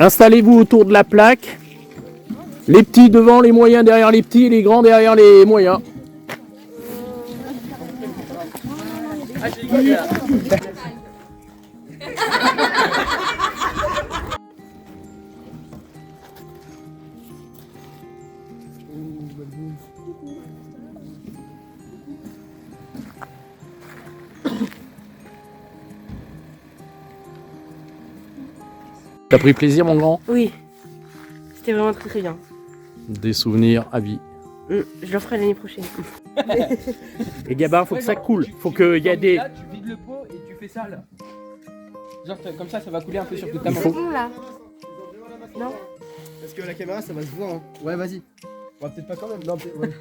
Installez-vous autour de la plaque. Les petits devant, les moyens derrière les petits, les grands derrière les moyens. T'as pris plaisir, mon grand? Oui, c'était vraiment très très bien. Des souvenirs à vie. Je le ferai l'année prochaine. Et Gabin, faut que ça coule. Faut qu'il y a des... Là, tu vides le pot et tu fais ça là. Genre comme ça va couler un peu sur toute ta main. Bon là. Non. Parce que la caméra, ça va se voir. Hein. Ouais, vas-y. Ouais, peut-être pas quand même. Non, ouais.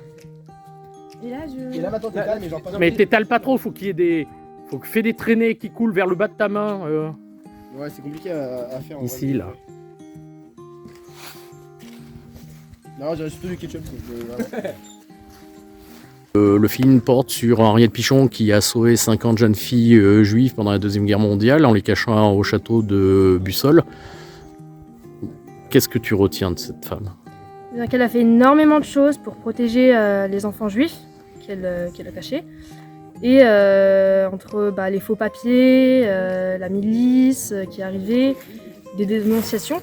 Et là je. Et là, maintenant, t'es calme, mais genre pas. Mais t'étales pas trop, faut qu'il y ait des... Faut que fais des traînées qui coulent vers le bas de ta main. Ouais, c'est compliqué à faire. En Ici, vrai. là. Non, j'aurais surtout du ketchup. Voilà. Le film porte sur Henriette Pichon qui a sauvé 50 jeunes filles juives pendant la Deuxième Guerre mondiale en les cachant au château de Bussol. Qu'est-ce que tu retiens de cette femme? Elle a fait énormément de choses pour protéger les enfants juifs qu'elle a cachés. Et entre les faux papiers, la milice qui est arrivée, des dénonciations.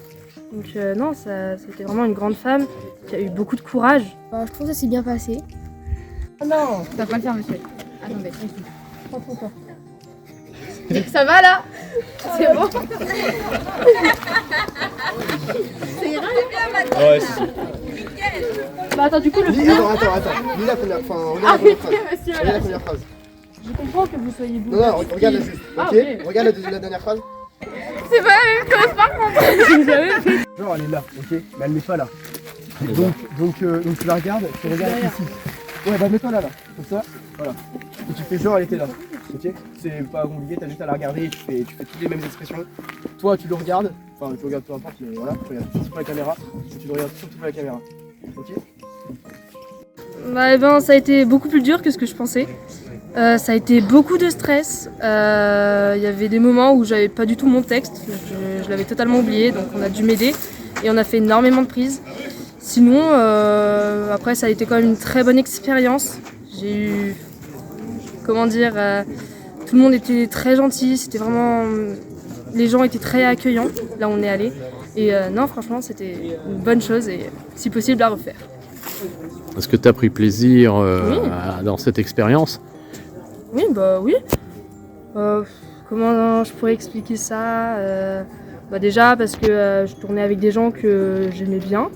Donc non, c'était vraiment une grande femme qui a eu beaucoup de courage. Je trouve que ça s'est bien passé. Oh non, Ça va pas le faire, monsieur. Attendez. Prends ton temps. Ça va là? C'est bon? C'est grave. Ouais, si. Bah attends, du coup, le Attends. Lis la première phrase. Regarde la première phrase. monsieur, Regarde la première phrase. je comprends que vous soyez Non, non, regarde la juste. Ah, Ok. ok. Regarde la dernière phrase. C'est pas la même chose par contre. Genre, elle est là, ok. Mais elle n'est pas là. Donc tu la regardes, tu regardes ici. Ouais, bah mets-toi là, comme ça, voilà. Et tu fais genre elle était là, ok. C'est pas compliqué, t'as juste à la regarder et tu fais toutes les mêmes expressions. Toi tu le regardes, enfin tu regardes peu importe, mais voilà, tu regardes surtout pour la caméra, et tu le regardes surtout pour la caméra, ok. Ça a été beaucoup plus dur que ce que je pensais. Ça a été beaucoup de stress. Il y avait des moments où j'avais pas du tout mon texte, je l'avais totalement oublié, donc on a dû m'aider et on a fait énormément de prises. Sinon, après, ça a été quand même une très bonne expérience. J'ai eu, tout le monde était très gentil, c'était vraiment, les gens étaient très accueillants, là où on est allé. Et non, franchement, c'était une bonne chose et si possible à refaire. Est-ce que tu as pris plaisir Oui. dans cette expérience? Oui, bah oui. Comment je pourrais expliquer ça? Déjà parce que je tournais avec des gens que j'aimais bien.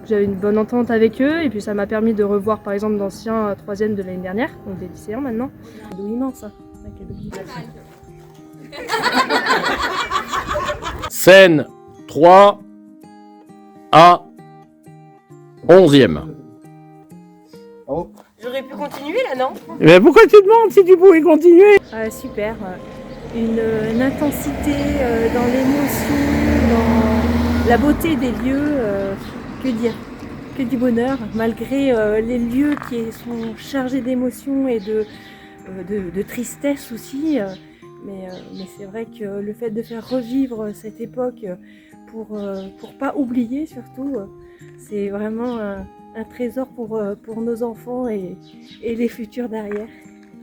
J'avais une bonne entente avec eux et puis ça m'a permis de revoir par exemple d'anciens 3e de l'année dernière, donc des lycéens maintenant. C'est immense ça. Scène 3 à 11e. Bravo. J'aurais pu continuer là, non? Mais pourquoi tu demandes si tu pouvais continuer? Super. Une intensité dans l'émotion, dans la beauté des lieux. Que dire? Que du bonheur, malgré les lieux qui sont chargés d'émotions et de tristesse aussi. Mais c'est vrai que le fait de faire revivre cette époque pour pas oublier surtout, c'est vraiment un trésor pour nos enfants et les futurs derrière.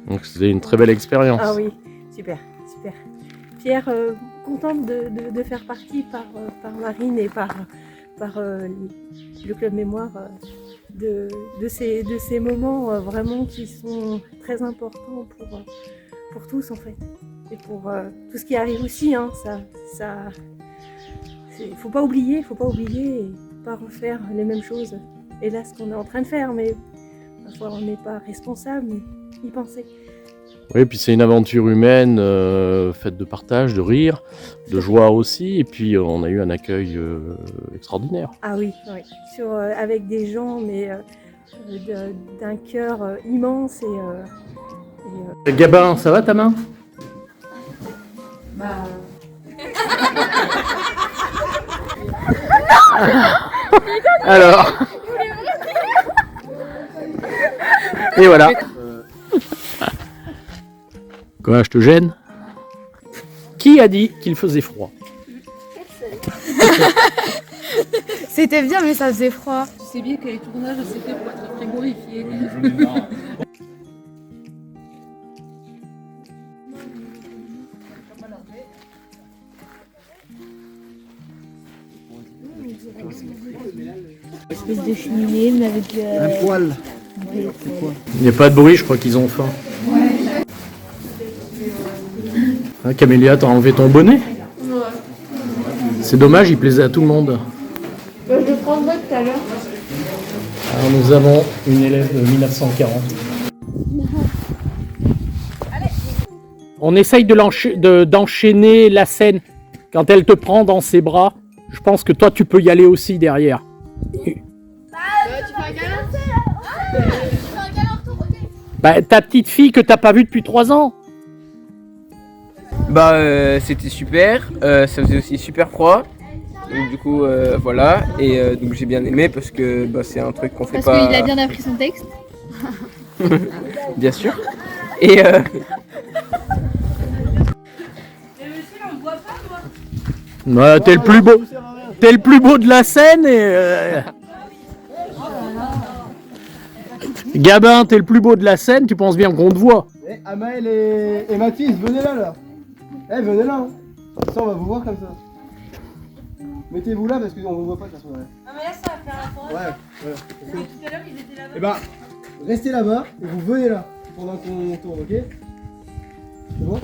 Donc c'était une très belle expérience. Ah oui, super. Fière, contente de faire partie par Marine et par le Club Mémoire de ces moments vraiment qui sont très importants pour tous en fait. Et pour tout ce qui arrive aussi, hein, faut pas oublier et pas refaire les mêmes choses. Et là, ce qu'on est en train de faire, mais parfois on n'est pas responsable, mais y penser. Oui, puis c'est une aventure humaine faite de partage, de rire, de joie aussi. Et puis on a eu un accueil extraordinaire. Ah oui. Avec des gens, mais d'un cœur immense et Gabin, ça va ta main? Alors. Et voilà. Quoi, je te gêne? Qui a dit qu'il faisait froid? C'était bien, mais ça faisait froid. Tu sais bien que les tournages, c'est fait pour être frigorifié. Espèce de cheminée, mais avec Un poil. Il n'y a pas de bruit, je crois qu'ils ont faim. Hein, Camélia, t'as enlevé ton bonnet? Ouais. C'est dommage, il plaisait à tout le monde. Je le prendrai tout à l'heure. Alors nous avons une élève de 1940. On essaye d'enchaîner la scène. Quand elle te prend dans ses bras, je pense que toi tu peux y aller aussi derrière. Tu fais un câlin? Tu fais un câlin autour, ok. Bah, ta petite fille que t'as pas vue depuis 3 ans. Bah c'était super, ça faisait aussi super froid. Donc du coup voilà, et donc j'ai bien aimé parce que bah, c'est un truc qu'on fait Parce pas. qu'il a bien appris son texte. Bien sûr. Et Ouais, t'es le plus beau. T'es le plus beau de la scène et. Gabin, t'es le plus beau de la scène, tu penses bien qu'on te voit. Eh, Amael et Mathis, venez là. Eh, venez là. Ça, on va vous voir comme ça. Mettez-vous là parce qu'on vous voit pas de toute façon. Ah, mais là, ça va faire un Ouais, ouais. Tout à l'heure, ils étaient là-bas. Eh ben, restez là-bas et vous venez là pendant qu'on tourne, ok? C'est bon?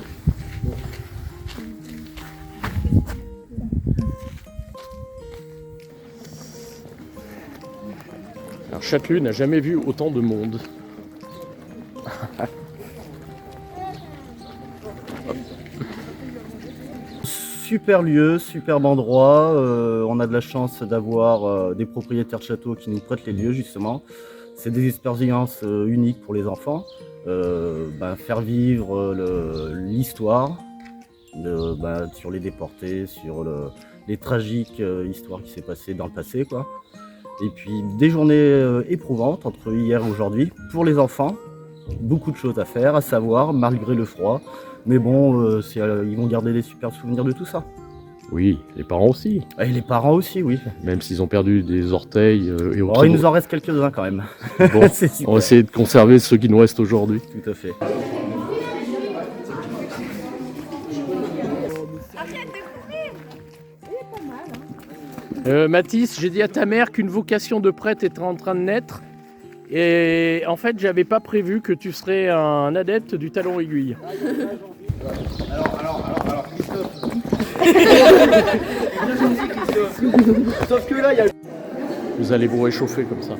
Alors Châtelus n'a jamais vu autant de monde. Super lieu, superbe endroit. On a de la chance d'avoir des propriétaires de châteaux qui nous prêtent les lieux justement. C'est des expériences uniques pour les enfants. Faire vivre l'histoire sur les déportés, sur les tragiques histoires qui s'est passées dans le passé, quoi. Et puis des journées éprouvantes entre hier et aujourd'hui pour les enfants. Beaucoup de choses à faire, à savoir, malgré le froid. Mais bon, ils vont garder des super souvenirs de tout ça. Oui, les parents aussi. Et les parents aussi, oui. Même s'ils ont perdu des orteils et Oh, autres. il nous en reste quelques-uns quand même. Bon, C'est super. on va essayer de conserver ceux qui nous restent aujourd'hui. Tout à fait. Mathis, j'ai dit à ta mère qu'une vocation de prêtre était en train de naître. Et en fait, j'avais pas prévu que tu serais un adepte du talon aiguille. Alors, Christophe. Sauf que là, il y a. Vous allez vous réchauffer comme ça.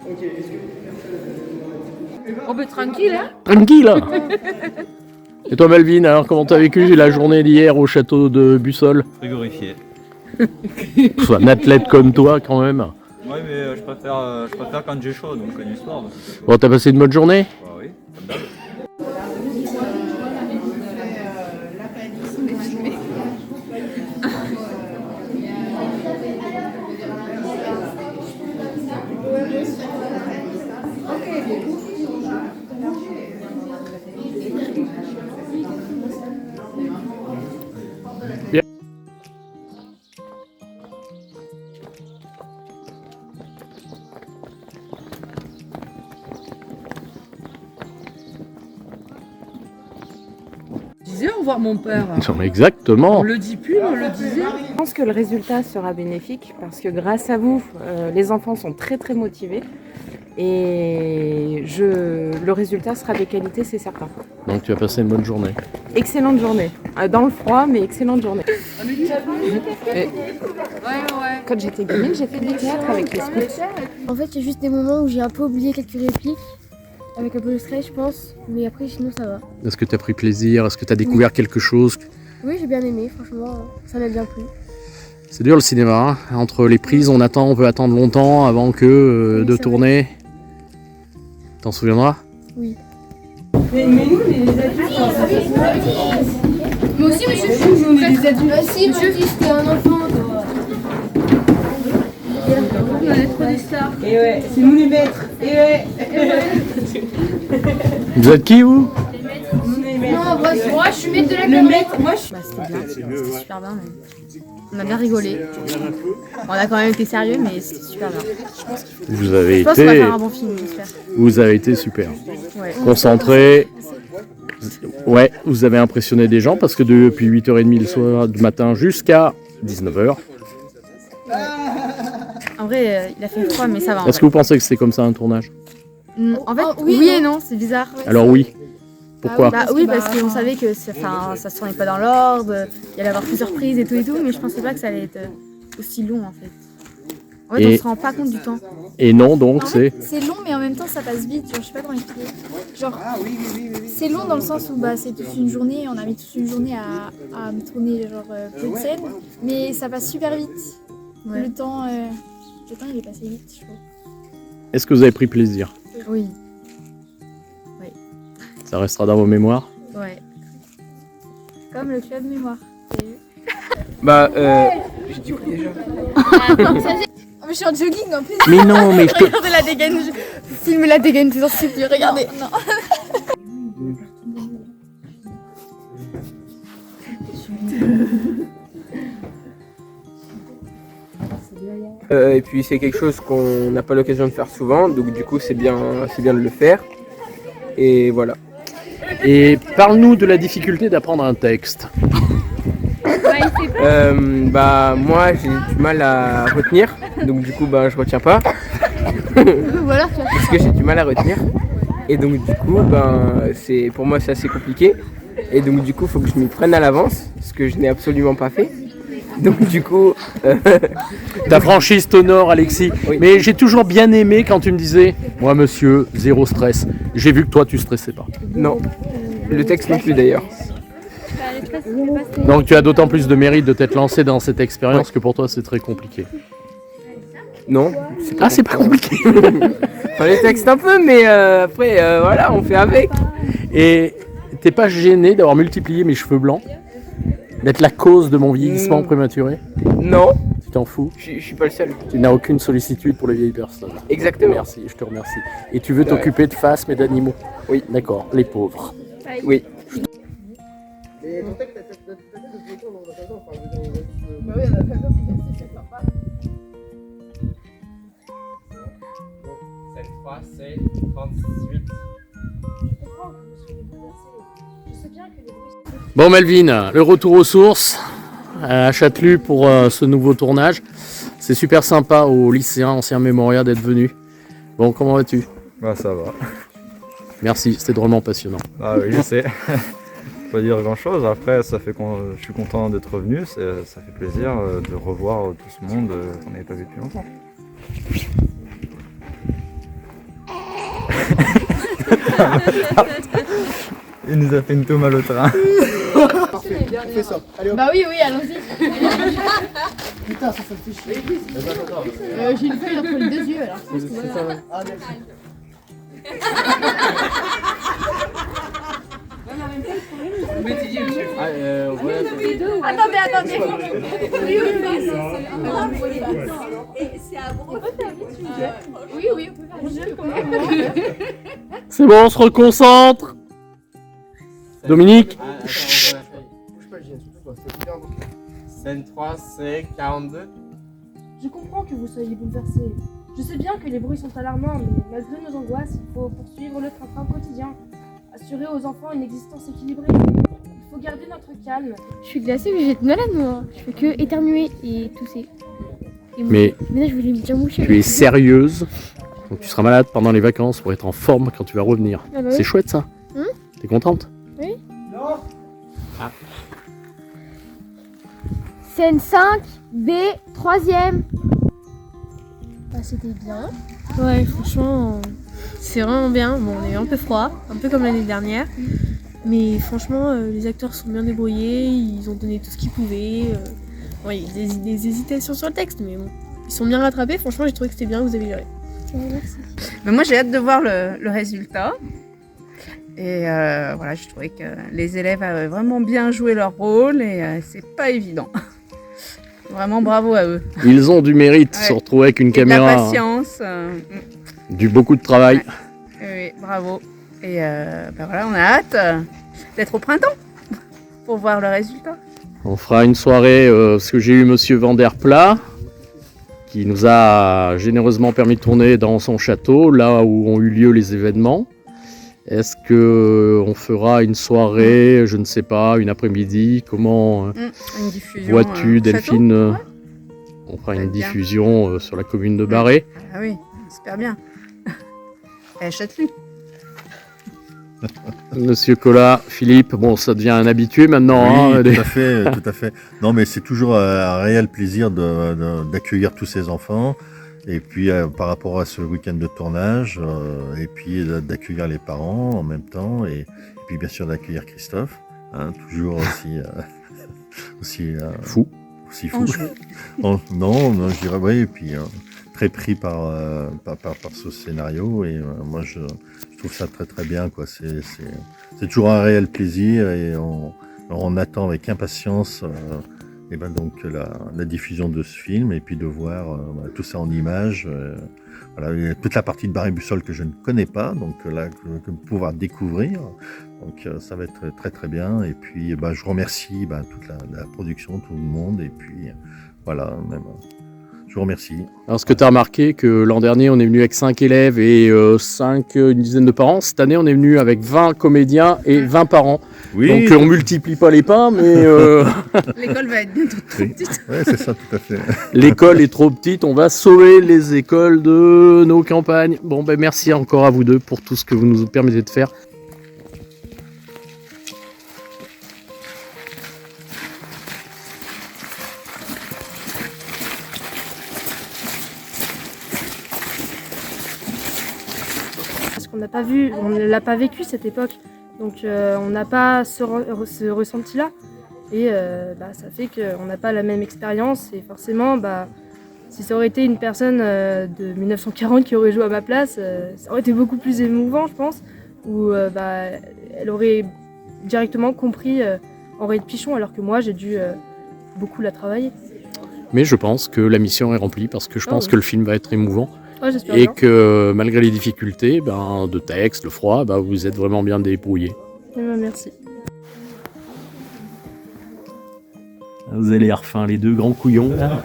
Ok, est-ce que. On peut tranquille, hein? Tranquille. Et toi Melvin, alors comment t'as vécu la journée d'hier au château de Bussol? Frigorifié. Un athlète comme toi quand même. Oui, mais je préfère quand j'ai chaud, donc une histoire. Bon, t'as passé une bonne journée? Bah oui, comme d'hab. Je disais au revoir mon père. Non, exactement. On le dit plus, mais on le disait. Je pense que le résultat sera bénéfique parce que grâce à vous, les enfants sont très très motivés et le résultat sera de qualité, c'est certain. Donc tu as passé une bonne journée. Excellente journée. Dans le froid, mais excellente journée. Quand j'étais gamine, j'ai fait du théâtre avec les scouts. En fait, il y a juste des moments où j'ai un peu oublié quelques répliques, avec un peu de stress, je pense, mais après, sinon, ça va. Est-ce que tu as pris plaisir? Est-ce que tu as découvert quelque chose? Oui, j'ai bien aimé, franchement, ça m'a bien plu. C'est dur le cinéma, hein. Entre les prises, on peut attendre longtemps avant que Oui, de c'est tourner. T'en souviendras? Oui. Moi aussi, monsieur, je suis des adultes. Si, monsieur, c'était un enfant, toi. On est trop des stars. Et ouais, c'est nous les maîtres. Et ouais. Vous êtes qui vous? Non, moi, je suis maître de la Le connerie. maître, moi je suis. C'était bien, c'était super bien même. On a bien rigolé. On a quand même été sérieux, mais c'était super bien. Vous avez Je pense qu'on va été, faire un bon film, j'espère. vous avez été super. Ouais. Concentré. Ouais, vous avez impressionné des gens parce que depuis 8h30 le soir du matin jusqu'à 19h. En vrai, il a fait froid, mais ça va. En Est-ce que vous pensez que c'était comme ça un tournage? En fait, oui, oui et non, c'est bizarre. Alors oui. Pourquoi? Bah oui, parce qu'on savait que ça se tournait pas dans l'ordre, il allait y avoir plusieurs prises et tout, mais je pensais pas que ça allait être aussi long en fait. En fait, Et- on se rend pas compte du temps. Et non, donc En c'est... fait, c'est long, mais en même temps, ça passe vite. Genre, je sais pas comment expliquer. Genre, c'est long dans le sens où bah, c'est toute une journée. On a mis toute une journée à me tourner genre peu de scènes, mais ça passe super vite. Ouais. Le temps, il est passé vite, je trouve. Est-ce que vous avez pris plaisir? Oui, Ça restera dans vos mémoires? ouais. Comme le club mémoire. T'as vu? Bah, j'ai dit quoi déjà? Oh, mais je suis en jogging en plus. Mais non, mais je te... Regardez la dégaine, je filme la dégaine, c'est sensible, regardez. Non. Et puis c'est quelque chose qu'on n'a pas l'occasion de faire souvent, donc du coup c'est bien de le faire. Et voilà. Et parle-nous de la difficulté d'apprendre un texte. Bah moi j'ai du mal à retenir, donc du coup bah je retiens pas. Voilà, tu vois. Parce que j'ai du mal à retenir. Et donc du coup pour moi c'est assez compliqué. Et donc du coup faut que je m'y prenne à l'avance, ce que je n'ai absolument pas fait. Donc du coup Ta franchise t'honore, Alexis. Oui. Mais j'ai toujours bien aimé quand tu me disais, moi monsieur, zéro stress. J'ai vu que toi tu stressais pas. non. Le texte non plus d'ailleurs. Donc tu as d'autant plus de mérite de t'être lancé dans cette expérience que pour toi c'est très compliqué. Non. Ah, c'est pas compliqué. Enfin les textes un peu, mais après voilà, on fait avec. Et t'es pas gêné d'avoir multiplié mes cheveux blancs? D'être la cause de mon vieillissement prématuré? Non, Tu t'en fous? je suis pas le seul. Tu n'as aucune sollicitude pour les vieilles personnes. Exactement. Merci, je te remercie. Et tu veux t'occuper de phasmes et d'animaux? Oui. D'accord, les pauvres. Oui. C'est 38. Bon Melvin, le retour aux sources à Châtelus pour ce nouveau tournage. C'est super sympa aux lycéens anciens mémorial d'être venus. Bon, comment vas-tu? Bah ça va. Merci, c'était drôlement passionnant. Ah oui, je sais. Pas dire grand chose. Après, ça fait qu'on je suis content d'être revenu. Ça fait plaisir de revoir tout ce monde qu'on n'avait pas vu depuis longtemps. Il nous a fait une tombe à le train. Fais ça. Allez hop. Bah oui, allons-y. Putain, ça me fait chier. J'ai une feuille entre les deux yeux alors. Ah, merci. Attendez. Oui, on peut faire. C'est bon, on se reconcentre. Dominique. Bouge pas, Gilles, surtout pas. C'est bien, donc. Scène 3, c'est 42. Je comprends que vous soyez bouleversés. Je sais bien que les bruits sont alarmants, mais malgré nos angoisses, il faut poursuivre le train-train quotidien. Assurer aux enfants une existence équilibrée. Il faut garder notre calme. Je suis glacée, mais j'ai été malade, moi. Je fais que éternuer et tousser. Et Mais là, je voulais me dire moucher. tu es sérieuse. Donc tu seras malade pendant les vacances pour être en forme quand tu vas revenir. Ah bah oui. C'est chouette ça. T'es contente? Scène 5, B, 3ème. Bah, c'était bien. Ouais, franchement, c'est vraiment bien. Bon, on a eu un peu froid, un peu comme l'année dernière. Mais franchement, les acteurs sont bien débrouillés, ils ont donné tout ce qu'ils pouvaient. Bon, il y a des hésitations sur le texte, mais bon, ils sont bien rattrapés. Franchement, j'ai trouvé que c'était bien, vous avez géré. Merci. Mais moi, j'ai hâte de voir le résultat. Et voilà, je trouvais que les élèves avaient vraiment bien joué leur rôle et c'est pas évident. Vraiment bravo à eux. Ils ont du mérite de se Ouais. retrouver avec une Et de caméra. la patience. Du beaucoup de travail. Oui, bravo. Et ben voilà, on a hâte d'être au printemps pour voir le résultat. On fera une soirée, parce que j'ai eu Monsieur Van der Pla, qui nous a généreusement permis de tourner dans son château, là où ont eu lieu les événements. Est-ce que on fera une soirée, je ne sais pas, une après-midi? Comment Une diffusion. vois-tu, Delphine? Château, ouais. On fera Ça va une être bien. diffusion sur la commune de Barré. Ah oui, super bien. Et achète-lui. Monsieur Collat, Philippe, bon, ça devient un habitué maintenant. Oui, tout à fait, tout à fait. Non, mais c'est toujours un réel plaisir d'accueillir tous ces enfants. Et puis, par rapport à ce week-end de tournage, et puis d'accueillir les parents en même temps, et puis bien sûr d'accueillir Christophe, hein, toujours aussi fou. Aussi fou. Non, je dirais oui, et puis très pris par ce scénario, et moi je trouve ça très très bien, quoi. C'est toujours un réel plaisir, et on attend avec impatience et ben donc la diffusion de ce film, et puis de voir tout ça en images. Voilà, il y a toute la partie de Barré-Bussol que je ne connais pas, donc là que pouvoir découvrir. Donc ça va être très très bien. Et puis je remercie toute la production, tout le monde, et puis voilà, même. Je vous remercie. Alors, ce que tu as remarqué, que l'an dernier, on est venu avec 5 élèves et une dizaine de parents. Cette année, on est venu avec 20 comédiens et 20 parents. Oui. Donc, on multiplie pas les pains, mais... L'école va être bientôt trop petite. Oui, c'est ça, tout à fait. L'école est trop petite. On va sauver les écoles de nos campagnes. Bon, merci encore à vous deux pour tout ce que vous nous permettez de faire. On ne l'a pas vécu cette époque, donc on n'a pas ce ressenti-là, et ça fait qu'on n'a pas la même expérience, et forcément, si ça aurait été une personne de 1940 qui aurait joué à ma place, ça aurait été beaucoup plus émouvant, je pense, où elle aurait directement compris Henriette Pichon, alors que moi j'ai dû beaucoup la travailler. Mais je pense que la mission est remplie, parce que je pense que le film va être émouvant. Ouais, j'espère et bien. que malgré les difficultés de texte, le froid, vous êtes vraiment bien débrouillés. Merci. Vous avez l'air fins, les deux grands couillons. Là.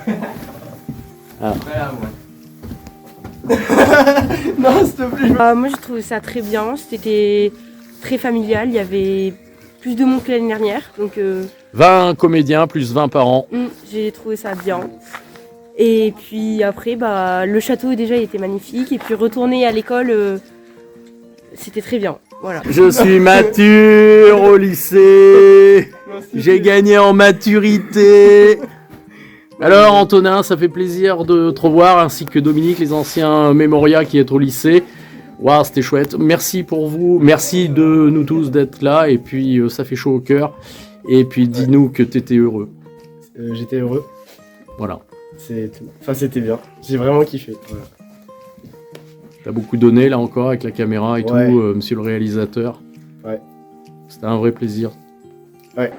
Ah. Non, s'il te plaît. Moi, j'ai trouvé ça très bien. C'était très familial. Il y avait plus de monde que l'année dernière. Donc, 20 comédiens plus 20 parents. J'ai trouvé ça bien. Et puis après, le château déjà il était magnifique. Et puis retourner à l'école, c'était très bien. Voilà. Je suis mature au lycée. J'ai gagné en maturité. Alors Antonin, ça fait plaisir de te revoir, ainsi que Dominique, les anciens Mémoria qui est au lycée. Waouh, c'était chouette. Merci pour vous. Merci de nous tous d'être là. Et puis ça fait chaud au cœur. Et puis dis-nous que tu étais heureux. J'étais heureux. Voilà. C'est tout. Enfin, c'était bien. J'ai vraiment kiffé. Voilà. T'as beaucoup donné là encore avec la caméra et tout, monsieur le réalisateur. Ouais. C'était un vrai plaisir. Ouais.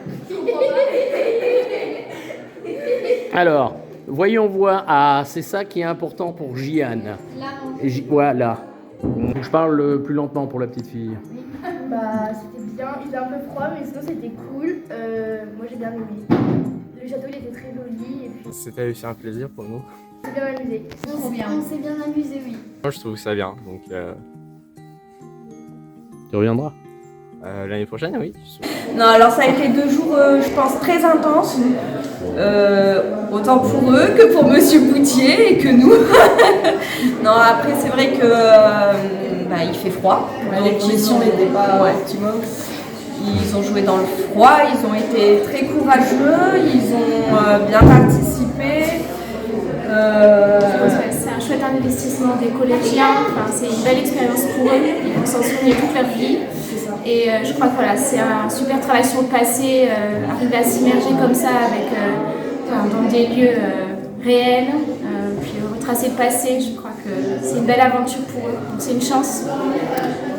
Alors, voyons voir. Ah, c'est ça qui est important pour Jiane. Voilà. Je parle plus lentement pour la petite fille. C'était bien, il était un peu froid, mais sinon c'était cool. Moi j'ai bien aimé. Le château il était très joli. Et puis... C'était aussi un plaisir pour nous. On s'est bien amusé. On s'est bien amusé, oui. Moi je trouve ça bien, donc Tu reviendras l'année prochaine, oui. Non, alors ça a été 2 jours, je pense, très intenses. Autant pour eux que pour Monsieur Boutier et que nous. Non, après c'est vrai que il fait froid. Les conditions n'étaient pas optimales. Ils ont joué dans le froid, ils ont été très courageux, ils ont bien participé. C'est un chouette investissement des collégiens, c'est une belle expérience pour eux, ils vont s'en souvenir toute leur vie. Et je crois que c'est un super travail sur le passé, arriver à s'immerger comme ça dans des lieux réels, puis retracer le passé, je crois que c'est une belle aventure pour eux, donc c'est une chance.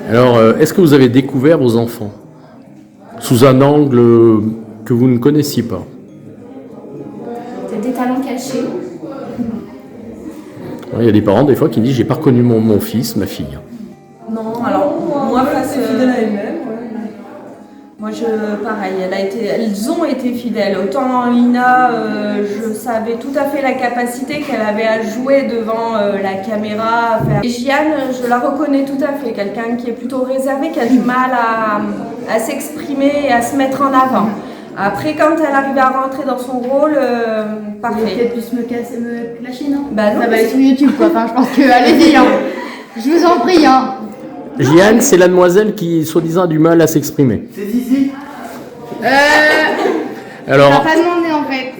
Alors, est-ce que vous avez découvert vos enfants sous un angle que vous ne connaissiez pas? C'est des talents cachés. Il y a des parents des fois qui disent j'ai pas reconnu mon fils, ma fille. Non, alors moi face Moi, pareil, elles ont été fidèles. Autant Lina, je savais tout à fait la capacité qu'elle avait à jouer devant la caméra. Et Gianne, je la reconnais tout à fait. Quelqu'un qui est plutôt réservé, qui a du mal à s'exprimer et à se mettre en avant. Après, quand elle arrive à rentrer dans son rôle, parfait. Elle peut-être plus me clasher, non? Bah non. Ça va aller sur YouTube, quoi. Enfin, je pense que, allez-y, hein. Je vous en prie, hein. Gianne, c'est la demoiselle qui, soi-disant, a du mal à s'exprimer. C'est Zizi. Alors, on m'a pas demandé, en fait.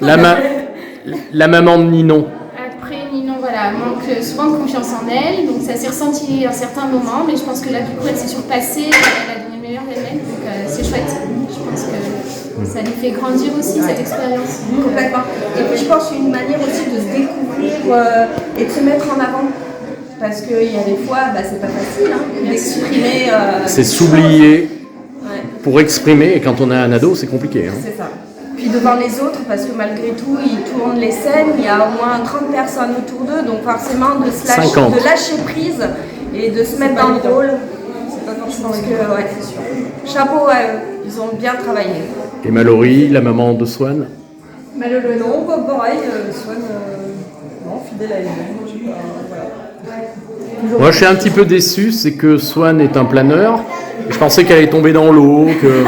la maman de Ninon. Après, Ninon, voilà, manque souvent de confiance en elle, donc ça s'est ressenti à un certain moment, mais je pense que là, du coup, elle s'est surpassée, elle a donné le meilleur d'elle-même, donc c'est chouette. Je pense que ça lui fait grandir aussi, cette expérience. Complètement. Et puis, je pense une manière aussi de se découvrir et de se mettre en avant. Parce qu'il y a des fois, c'est pas facile d'exprimer. C'est s'oublier pour exprimer, et quand on a un ado, c'est compliqué. Hein. C'est ça. Puis devant les autres, parce que malgré tout, ils tournent les scènes, il y a au moins 30 personnes autour d'eux, donc forcément de lâcher prise et de se mettre dans le rôle. C'est pas forcément c'est sûr. Chapeau à eux, ils ont bien travaillé. Et Mallory, la maman de Swan? Mallory, non, pas pareil, Swan, non, fidèle à elle-même, je sais pas, voilà. Moi, je suis un petit peu déçu, c'est que Swan est un planeur. Je pensais qu'elle allait tomber dans l'eau, que...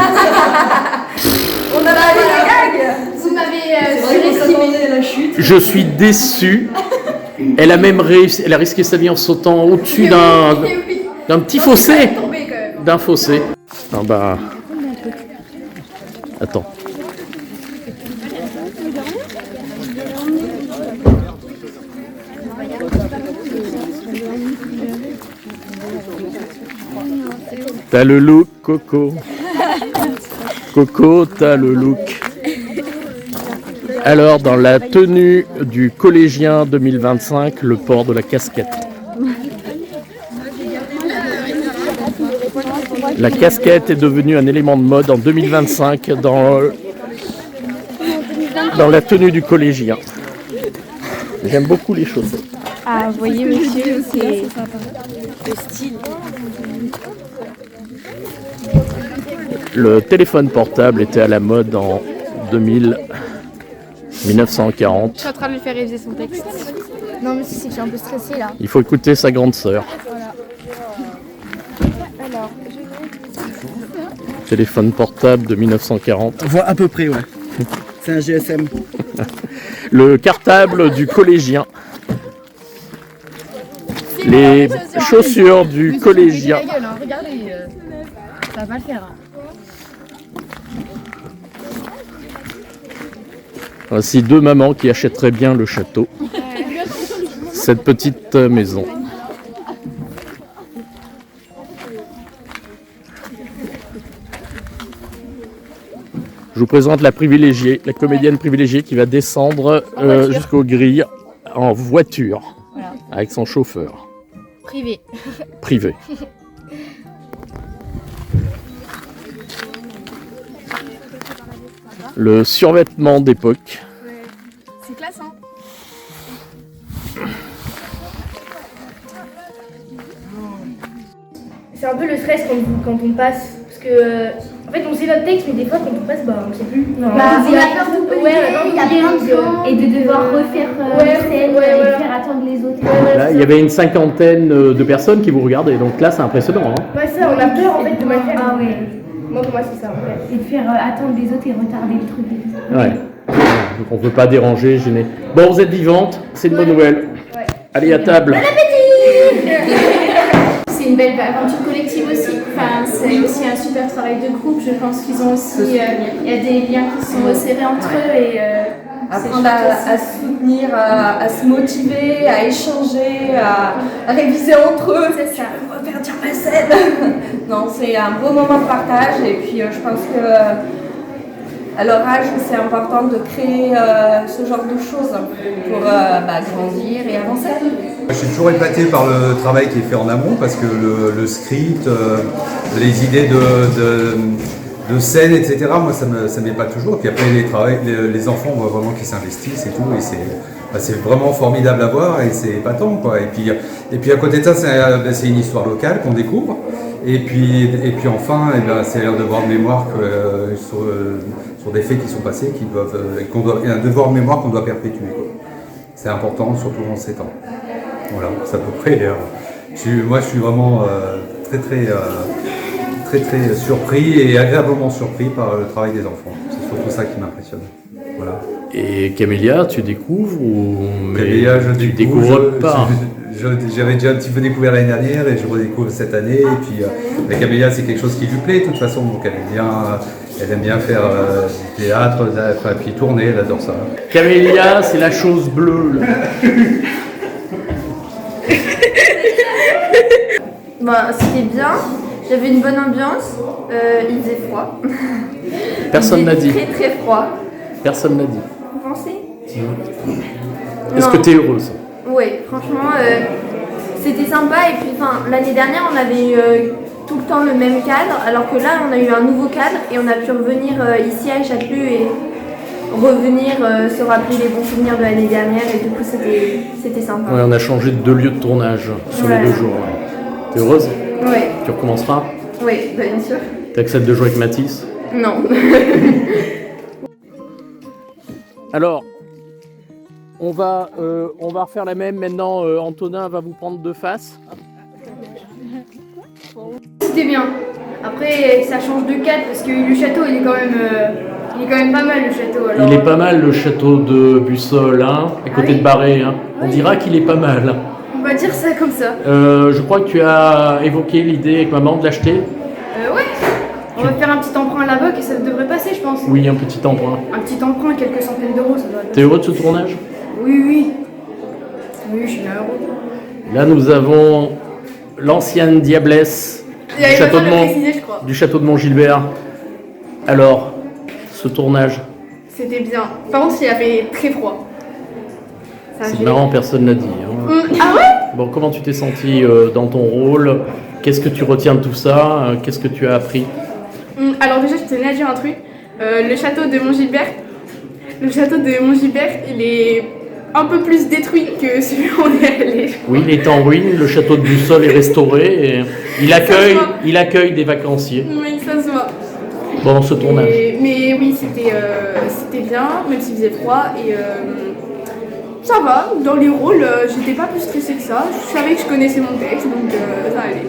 On a la gag. Vous m'avez surestimé la chute. Je suis déçu. Elle a même elle a risqué sa vie en sautant au-dessus d'un petit fossé. D'un fossé. Ah bah... Attends. T'as le look, Coco. Coco, t'as le look. Alors, dans la tenue du collégien 2025, le port de la casquette. La casquette est devenue un élément de mode en 2025 dans la tenue du collégien. J'aime beaucoup les chaussettes. Ah, vous voyez, monsieur, c'est le style. Le téléphone portable était à la mode en 1940. Je suis en train de lui faire réviser son texte. Non, mais c'est que je suis un peu stressée là. Il faut écouter sa grande sœur. Voilà. Alors, Téléphone portable de 1940. Voilà, à peu près, ouais. C'est un GSM. Le cartable du collégien. Les chaussures du collégien. Regardez, ça va pas le faire. Voici deux mamans qui achèteraient bien le château. Cette petite maison. Je vous présente la privilégiée, la comédienne privilégiée qui va descendre jusqu'aux grilles en voiture, voilà, avec son chauffeur. Privé. Privé. Le survêtement d'époque. Ouais. C'est classe, hein. C'est un peu le stress quand on passe. Parce que, en fait, on sait notre texte, mais des fois, quand on passe, on sait plus. On a peur d'oublier, il y a plein de gens. Et de devoir refaire scène et faire attendre les autres. Là, il y avait une cinquantaine de personnes qui vous regardaient, donc là, c'est impressionnant. Hein. Ouais, ça, on a peur en fait de mal faire. Ah ouais. Moi, pour moi, c'est ça. Et de faire attendre les autres et retarder le truc. Ouais. Donc on ne peut pas déranger, gêner. Bon, vous êtes vivante, c'est une bonne nouvelle. Ouais. Allez, à table. Bon appétit. C'est une belle aventure collective aussi. Enfin, c'est aussi un super travail de groupe. Je pense qu'ils ont aussi. Il y a des liens qui sont resserrés entre eux et. Apprendre à se soutenir, à se motiver, à échanger, à réviser entre eux. C'est ça. On va faire dire ma scène. Non, c'est un beau moment de partage et puis je pense que à leur âge, c'est important de créer ce genre de choses pour grandir et avancer. Je suis toujours épaté par le travail qui est fait en amont parce que le script, les idées de scène, etc. Moi, ça m'épate toujours. Puis après, les enfants, on voit vraiment qu'ils s'investissent et tout. Et c'est vraiment formidable à voir et c'est épatant, quoi. Et puis à côté de ça, c'est une histoire locale qu'on découvre. Et puis enfin, eh ben, c'est un devoir de mémoire sur des faits qui sont passés, et un devoir de mémoire qu'on doit perpétuer. C'est important, surtout en ces temps. Voilà, c'est à peu près. Moi, je suis vraiment très surpris et agréablement surpris par le travail des enfants. C'est surtout ça qui m'impressionne. Voilà. Et Camélia, tu découvres ou Camélia, je découvre pas. J'avais déjà un petit peu découvert l'année dernière et je redécouvre cette année. Et puis la Camélia, c'est quelque chose qui lui plaît de toute façon. Donc elle aime bien faire du théâtre, et puis tourner, elle adore ça. Camélia, c'est la chose bleue. Là. Bah, c'était bien. J'avais une bonne ambiance. Il faisait froid. Personne n'a dit. Très très froid. Personne n'a dit. Vous pensez? Est-ce que tu es heureuse? Oui, franchement, c'était sympa. Et puis, l'année dernière, on avait eu tout le temps le même cadre, alors que là, on a eu un nouveau cadre et on a pu revenir ici à Châtelus et revenir se rappeler les bons souvenirs de l'année dernière. Et du coup, c'était sympa. Ouais, on a changé de 2 lieux de tournage sur les 2 jours. Ouais. T'es heureuse? Oui. Tu recommenceras? Oui, bien sûr. T'acceptes de jouer avec Mathis? Non. Alors, on va refaire la même. Maintenant, Antonin va vous prendre de face. C'était bien. Après, ça change de cadre parce que le château, il est quand même pas mal, le château. Alors... Il est pas mal, le château de Bussol, hein, à côté de Barré. Hein. On dira qu'il est pas mal. On va dire ça comme ça. Je crois que tu as évoqué l'idée avec maman de l'acheter. Ouais. On va faire un petit emprunt à la banque et ça devrait passer, je pense. Oui, un petit emprunt. Un petit emprunt, quelques centaines d'euros, ça doit être. T'es heureux de ce tournage? Oui, oui. Oui, je suis bien heureux. Là, nous avons l'ancienne diablesse du château de Montgilbert. Alors, ce tournage? C'était bien. Par contre, il a fait très froid. C'est marrant, personne n'a dit. Hein. Ah ouais? Bon, comment tu t'es senti dans ton rôle? Qu'est-ce que tu retiens de tout ça? Qu'est-ce que tu as appris? Alors déjà, je tenais à dire un truc. Le château de Montgilbert, il est un peu plus détruit que celui où on est allé. Oui, il est en ruine. Le château de Bussol est restauré. Et il accueille des vacanciers. Oui, ça se voit. Bon, ce tournage. Mais oui, c'était bien, même s'il faisait froid. Et ça va, dans les rôles, j'étais pas plus stressée que ça. Je savais que je connaissais mon texte, donc ça allait.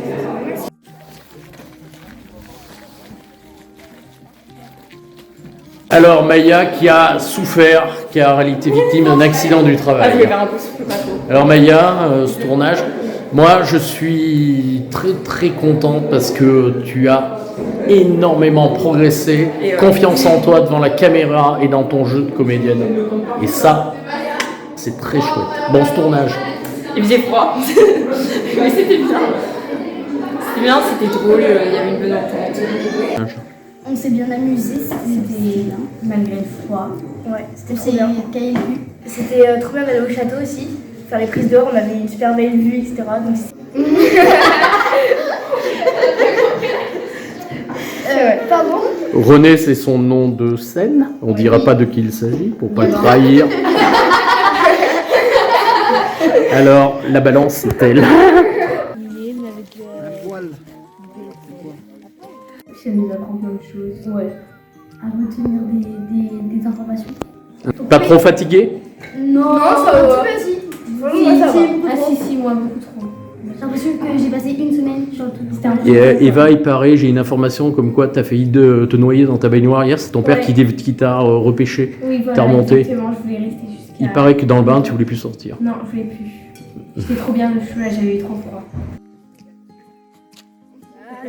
Alors, Maya qui a souffert, qui a en réalité victime d'un accident du travail. Alors Maya, ce tournage, moi je suis très très contente parce que tu as énormément progressé, confiance en toi devant la caméra et dans ton jeu de comédienne. Et ça, c'est très chouette. Bon, ce tournage. Il faisait froid, mais c'était bien. C'était bien, c'était drôle, il y avait une bonne entente. On s'est bien amusé, c'était malgré le froid. Ouais, c'était trop bien. C'était trop bien d'aller au château aussi, faire les prises dehors, on avait une super belle vue, etc. Donc pardon? René, c'est son nom de scène. On dira pas de qui il s'agit pour pas trahir. Alors, la balance, c'est elle. Ça nous apprend plein de choses. Ouais. À retenir des informations. Pas trop fatigué? Non, ça va. Si, moi, beaucoup trop. J'ai l'impression que j'ai passé une semaine sur le truc. Et Eva, il paraît, j'ai une information comme quoi tu as failli te noyer dans ta baignoire hier. C'est ton père qui t'a repêché, oui, voilà, t'a remonté. Exactement, je voulais rester jusqu'à... Il paraît que dans le bain, tu voulais plus sortir. Non, je voulais plus. C'était trop bien le choix, j'avais eu trop froid.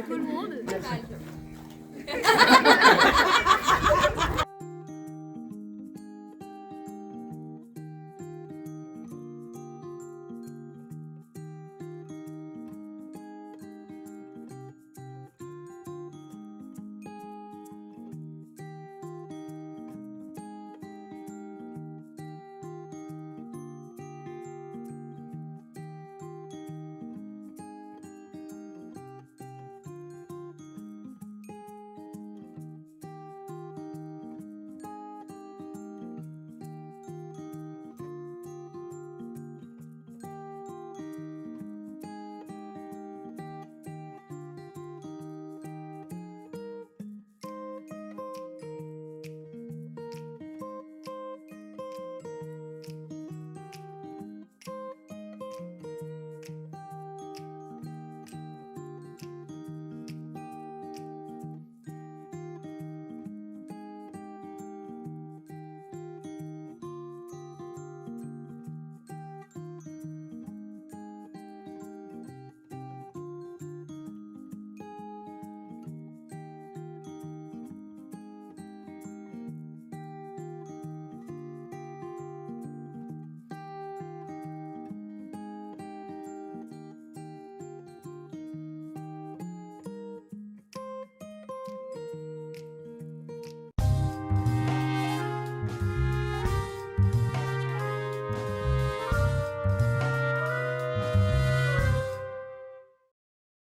Tout le monde.